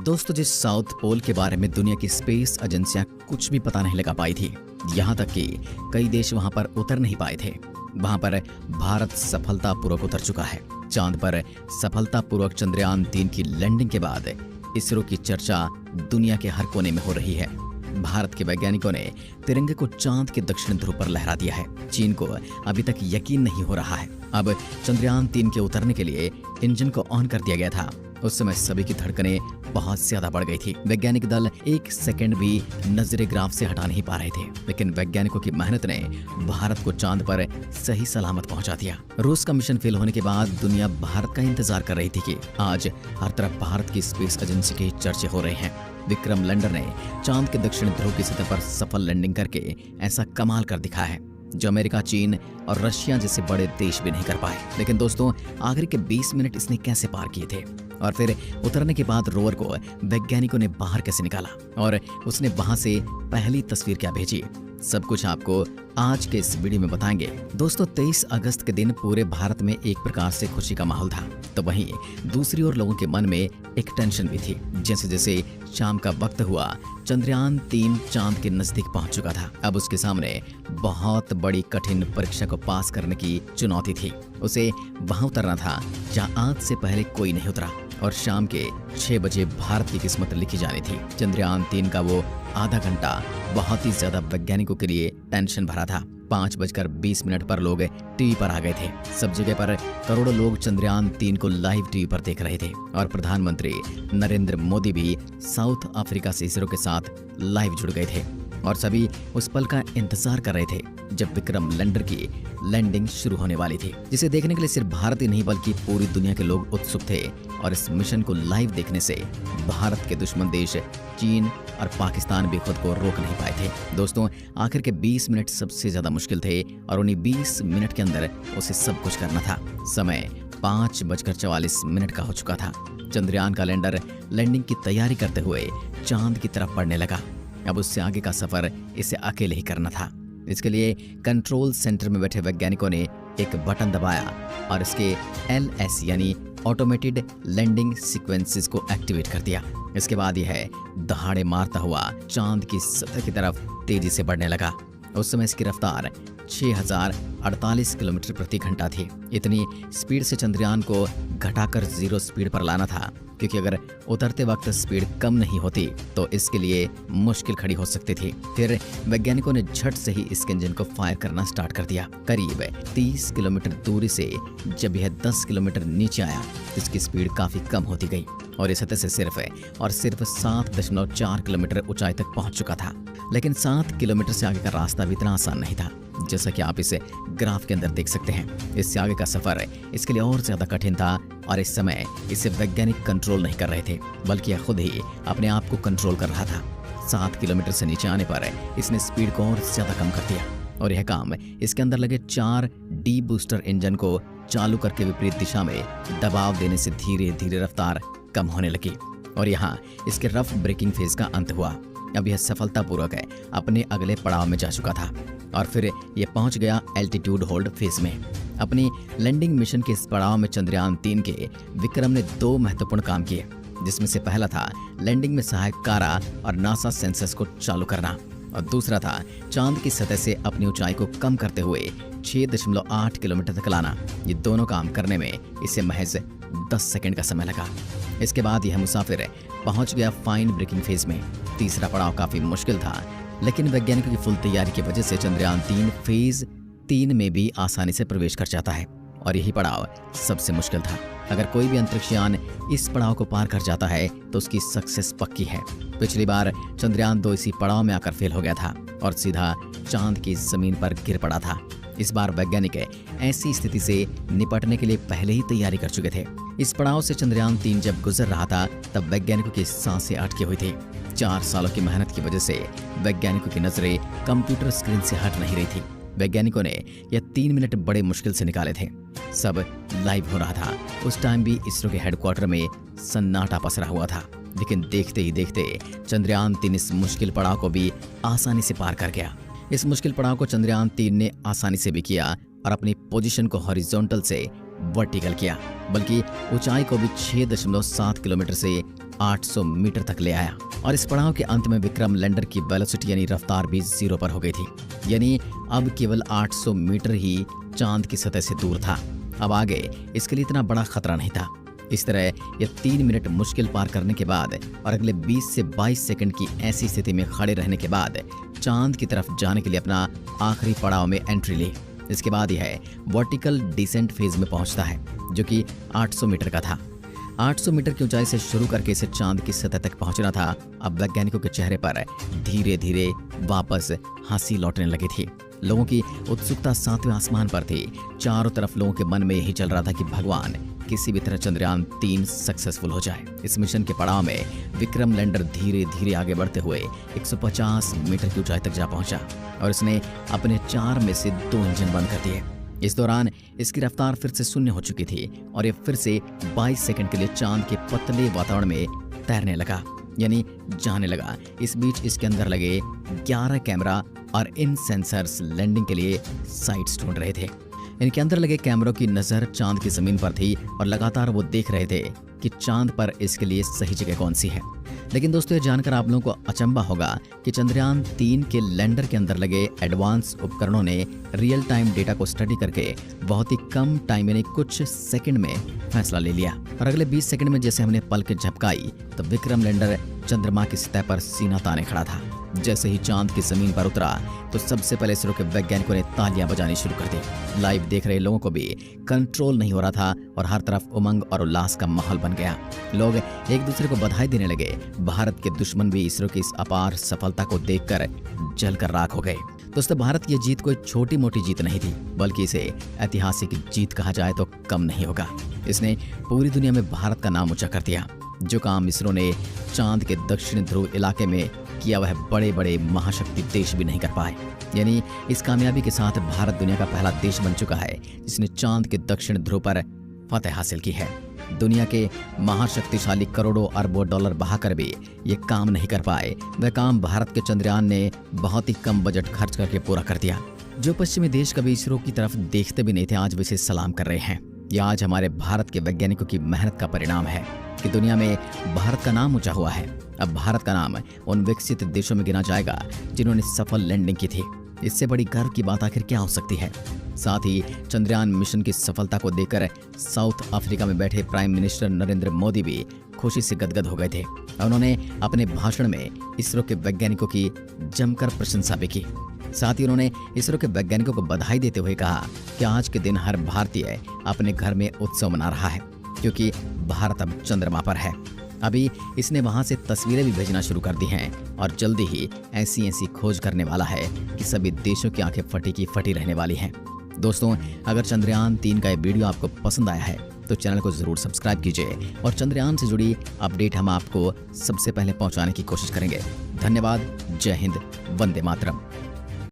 दोस्तों, जिस south pole के बारे में दुनिया की स्पेस एजेंसियां कुछ भी पता नहीं लगा पाई थी, यहाँ तक कि कई देश वहां पर उतर नहीं पाए थे, वहां पर भारत सफलतापूर्वक उतर चुका है। चांद पर सफलतापूर्वक चंद्रयान 3 की लैंडिंग के बाद इसरो की चर्चा दुनिया के हर कोने में हो रही है। भारत के वैज्ञानिकों ने तिरंगे को चांद के दक्षिण ध्रुव पर लहरा दिया है। चीन को अभी तक यकीन नहीं हो रहा है। अब चंद्रयान 3 के उतरने के लिए इंजन को ऑन कर दिया गया था। उस समय सभी की धड़कनें बहुत ज्यादा बढ़ गई थी। वैज्ञानिक दल एक सेकंड भी नजरे ग्राफ से हटा नहीं पा रहे थे, लेकिन वैज्ञानिकों की मेहनत ने भारत को चांद पर सही सलामत पहुंचा दिया। रूस का मिशन फेल होने के बाद दुनिया भारत का इंतजार कर रही थी कि आज हर तरफ भारत की स्पेस एजेंसी के चर्चे हो रहे हैं। विक्रम लैंडर ने चांद के दक्षिण ध्रुव की सतह पर सफल लैंडिंग करके ऐसा कमाल कर दिखाया है जो अमेरिका, चीन और रशिया जैसे बड़े देश भी नहीं कर पाए। लेकिन दोस्तों, आखिर के 20 मिनट इसने कैसे पार किए थे और फिर उतरने के बाद रोवर को वैज्ञानिकों ने बाहर कैसे निकाला और उसने वहां से पहली तस्वीर क्या भेजी, सब कुछ आपको आज के इस वीडियो में बताएंगे। दोस्तों, 23 अगस्त के दिन पूरे भारत में एक प्रकार से खुशी का माहौल था, तो वहीं दूसरी ओर लोगों के मन में एक टेंशन भी थी। जैसे जैसे शाम का वक्त हुआ, चंद्रयान 3 चांद के नजदीक पहुंच चुका था। अब उसके सामने बहुत बड़ी कठिन परीक्षा को पास करने की चुनौती थी। उसे वहां उतरना था जहां आज से पहले कोई नहीं उतरा और शाम के 6 बजे भारत की किस्मत लिखी जानी थी। चंद्रयान 3 का वो आधा घंटा बहुत ही ज्यादा वैज्ञानिकों के लिए टेंशन भरा था। 5:20 पर लोग टीवी पर आ गए थे। सब जगह पर करोड़ों लोग चंद्रयान 3 को लाइव टीवी पर देख रहे थे और प्रधानमंत्री नरेंद्र मोदी भी साउथ अफ्रीका से इसरो के साथ लाइव जुड़ गए थे और सभी उस पल का इंतजार कर रहे थे जब विक्रम लैंडर की लैंडिंग शुरू होने वाली थी, जिसे देखने के लिए सिर्फ भारत ही नहीं बल्कि पूरी दुनिया के लोग उत्सुक थे। और इस मिशन को लाइव देखने से भारत के दुश्मन देश चीन और पाकिस्तान भी खुद को रोक नहीं पाए थे। दोस्तों, आखिर के 20 मिनट सबसे ज्यादा मुश्किल थे और उन्हीं 20 मिनट के अंदर उसे सब कुछ करना था। समय 5:44 का हो चुका था। चंद्रयान का लैंडर लैंडिंग की तैयारी करते हुए चांद की तरफ बढ़ने लगा। अब उससे आगे का सफर इसे अकेले ही करना था। इसके लिए कंट्रोल सेंटर में बैठे वैज्ञानिकों ने एक बटन दबाया और इसके LS यानी ऑटोमेटेड लैंडिंग सीक्वेंसेस को एक्टिवेट कर दिया। इसके बाद यह दहाड़े मारता हुआ चांद की सतह की तरफ तेजी से बढ़ने लगा। उस समय इसकी रफ्तार 6048 किलोमीटर प्रति घंटा थी। इतनी स्पीड से चंद्रयान को घटाकर 0 स्पीड पर लाना था, क्योंकि अगर उतरते वक्त स्पीड कम नहीं होती तो इसके लिए मुश्किल खड़ी हो सकती थी। फिर वैज्ञानिकों ने झट से ही इसके इंजन को फायर करना स्टार्ट कर दिया। करीब 30 किलोमीटर दूरी से जब यह 10 किलोमीटर नीचे आया तो इसकी स्पीड काफी कम होती गई और इस सतह से सिर्फ 7.4 किलोमीटर ऊंचाई तक पहुंच चुका था। लेकिन 7 किलोमीटर से आगे का रास्ता भी इतना आसान नहीं था, जैसा कि आप इसे ग्राफ के अंदर देख सकते हैं। इससे आगे का सफर इसके लिए और ज्यादा कठिन था और इस समय इसे वैज्ञानिक कंट्रोल नहीं कर रहे थे, बल्कि यह खुद ही अपने आप को कंट्रोल कर रहा था। 7 किलोमीटर से नीचे आने पर इसने स्पीड को और ज्यादा कम कर दिया और यह काम इसके अंदर लगे 4 डी बूस्टर इंजन को चालू करके विपरीत दिशा में दबाव देने से धीरे धीरे रफ्तार कम होने लगी और यहाँ इसके रफ ब्रेकिंग फेज का अंत हुआ। अब यह सफलतापूर्वक अपने अगले पड़ाव में जा चुका था और फिर यह पहुंच गया एल्टीट्यूड होल्ड फेज में। अपनी लैंडिंग मिशन के इस पड़ाव में चंद्रयान 3 के विक्रम ने 2 महत्वपूर्ण काम किए, जिसमें से पहला था लैंडिंग में सहायक कारा और नासा सेंसर्स को चालू करना और दूसरा था चांद की सतह से अपनी ऊंचाई को कम करते हुए 6.8 किलोमीटर तक लाना। ये दोनों काम करने में इसे महज 10 सेकंड का समय लगा। इसके बाद यह मुसाफिर पहुंच गया फाइन ब्रेकिंग फेज में। तीसरा पड़ाव काफी मुश्किल था, लेकिन वैज्ञानिकों की फुल तैयारी की वजह से चंद्रयान 3 फेज 3 में भी आसानी से प्रवेश कर जाता है और यही पड़ाव सबसे मुश्किल था। अगर कोई भी अंतरिक्षयान इस पड़ाव को पार कर जाता है तो उसकी सक्सेस पक्की है। पिछली बार चंद्रयान 2 इसी पड़ाव में आकर फेल हो गया था और सीधा चांद की जमीन पर गिर पड़ा था। इस बार वैज्ञानिक ऐसी स्थिति से निपटने के लिए पहले ही तैयारी कर चुके थे। इस पड़ाव से चंद्रयान 3 जब गुजर रहा था तब वैज्ञानिकों की सांसें अटकी हुई थी। 4 सालों की मेहनत की वजह से वैज्ञानिकों की नजरें कंप्यूटर स्क्रीन से हट नहीं रही थी। वैज्ञानिकों ने यह 3 मिनट बड़े मुश्किल से निकाले थे। सब लाइव हो रहा था। उस टाइम भी इसरो के हेडक्वार्टर में सन्नाटा पसरा हुआ था, लेकिन देखते ही देखते चंद्रयान 3 इस मुश्किल पड़ाव को भी आसानी से पार कर गया। इस मुश्किल पड़ाव को चंद्रयान 3 ने आसानी से भी किया और अपनी पोजीशन को हॉरिजॉन्टल से वर्टिकल किया, बल्कि ऊंचाई को भी 6.7 किलोमीटर से 800 मीटर तक ले आया। और इस पड़ाव के अंत में विक्रम लैंडर की वेलोसिटी यानी रफ्तार भी 0 पर हो गई थी। यानी अब केवल 800 मीटर ही चांद की सतह से दूर था। अब आगे इसके लिए इतना बड़ा खतरा नहीं था। इस तरह यह 3 मिनट मुश्किल पार करने के बाद और अगले 20 से 22 सेकंड की ऐसी स्थिति में खड़े रहने के बाद चांद की तरफ जाने के लिए अपना आखिरी पड़ाव में एंट्री ली। इसके बाद यह वर्टिकल डिसेंट फेज में पहुंचता है, जो कि 800 मीटर का था। 800 मीटर की ऊंचाई से शुरू करके इसे चांद की सतह तक पहुंचना था। अब वैज्ञानिकों के चेहरे पर धीरे धीरे वापस हंसी लौटने लगी थी। लोगों की उत्सुकता 7वें आसमान पर थी। चारों तरफ लोगों के मन में यही चल रहा था कि भगवान किसी भी तरह चंद्रयान 3 सक्सेसफुल हो जाए। इस मिशन के पड़ाव में विक्रम लैंडर धीरे धीरे आगे बढ़ते हुए 150 मीटर की ऊंचाई तक जा पहुंचा और इसने अपने 4 में से 2 इंजन बंद कर दिए। इस दौरान इसकी रफ्तार फिर से शून्य हो चुकी थी और ये फिर से 22 सेकंड के लिए चांद के पतले वातावरण में तैरने लगा, यानी जाने लगा। इस बीच इसके अंदर लगे 11 कैमरा और इन सेंसर्स लैंडिंग के लिए साइट्स ढूंढ रहे थे। इनके अंदर लगे कैमरों की नजर चांद की जमीन पर थी और लगातार वो देख रहे थे कि चांद पर इसके लिए सही जगह कौन सी है। लेकिन दोस्तों, ये जानकर आप लोगों को अचंभा होगा कि चंद्रयान 3 के लैंडर के अंदर लगे एडवांस उपकरणों ने रियल टाइम डेटा को स्टडी करके बहुत ही कम टाइम यानी कुछ सेकंड में फैसला ले लिया। और अगले 20 सेकंड में जैसे हमने पलक झपकाई तो विक्रम लैंडर चंद्रमा की सतह पर सीना ताने खड़ा था। जैसे ही चांद की जमीन पर उतरा तो सबसे पहले इसरो के वैज्ञानिकों ने तालियां बजानी शुरू कर दी। लाइव देख रहे लोगों को भी कंट्रोल नहीं हो रहा था और हर तरफ उमंग और उल्लास का माहौल बन गया। लोग एक दूसरे को बधाई देने लगे। भारत के दुश्मन भी इसरो की इस अपार सफलता को देखकर जलकर राख हो गए। दोस्तों, भारत की यह जीत कोई छोटी मोटी जीत नहीं थी, बल्कि इसे ऐतिहासिक जीत कहा जाए तो कम नहीं होगा। इसने पूरी दुनिया में भारत का नाम ऊंचा कर दिया। जो काम इसरो ने चांद के दक्षिण ध्रुव इलाके में किया, वह बड़े बड़े महाशक्ति देश भी नहीं कर पाए। यानी इस कामयाबी के साथ भारत दुनिया का पहला देश बन चुका है जिसने चांद के दक्षिण ध्रुव पर फतह हासिल की है। दुनिया के महाशक्तिशाली करोड़ों अरबों डॉलर बहाकर भी ये काम नहीं कर पाए। वह काम भारत के चंद्रयान ने बहुत ही कम बजट खर्च करके पूरा कर दिया। जो पश्चिमी देश कभी इसरो की तरफ देखते भी नहीं थे, आज इसे सलाम कर रहे हैं। यह आज हमारे भारत के वैज्ञानिकों की मेहनत का परिणाम है कि दुनिया में भारत का नाम ऊंचा हुआ है। अब भारत का नाम उन विकसित देशों में गिना जाएगा जिन्होंने सफल लैंडिंग की थी। इससे बड़ी गर्व की बात आखिर क्या हो सकती है। साथ ही चंद्रयान मिशन की सफलता को देखकर साउथ अफ्रीका में बैठे प्राइम मिनिस्टर नरेंद्र मोदी भी खुशी से गदगद हो गए थे और उन्होंने अपने भाषण में इसरो के वैज्ञानिकों की जमकर प्रशंसा भी की। साथ ही उन्होंने इसरो के वैज्ञानिकों को बधाई देते हुए कहा कि आज के दिन हर भारतीय अपने घर में उत्सव मना रहा है क्योंकि भारत अब चंद्रमा पर है। अभी इसने वहां से तस्वीरें भी भेजना शुरू कर दी हैं और जल्दी ही ऐसी खोज करने वाला है कि सभी देशों की आंखें फटी की फटी रहने वाली हैं। दोस्तों, अगर चंद्रयान 3 का ये वीडियो आपको पसंद आया है तो चैनल को जरूर सब्सक्राइब कीजिए और चंद्रयान से जुड़ी अपडेट हम आपको सबसे पहले पहुंचाने की कोशिश करेंगे। धन्यवाद। जय हिंद। वंदे मातरम।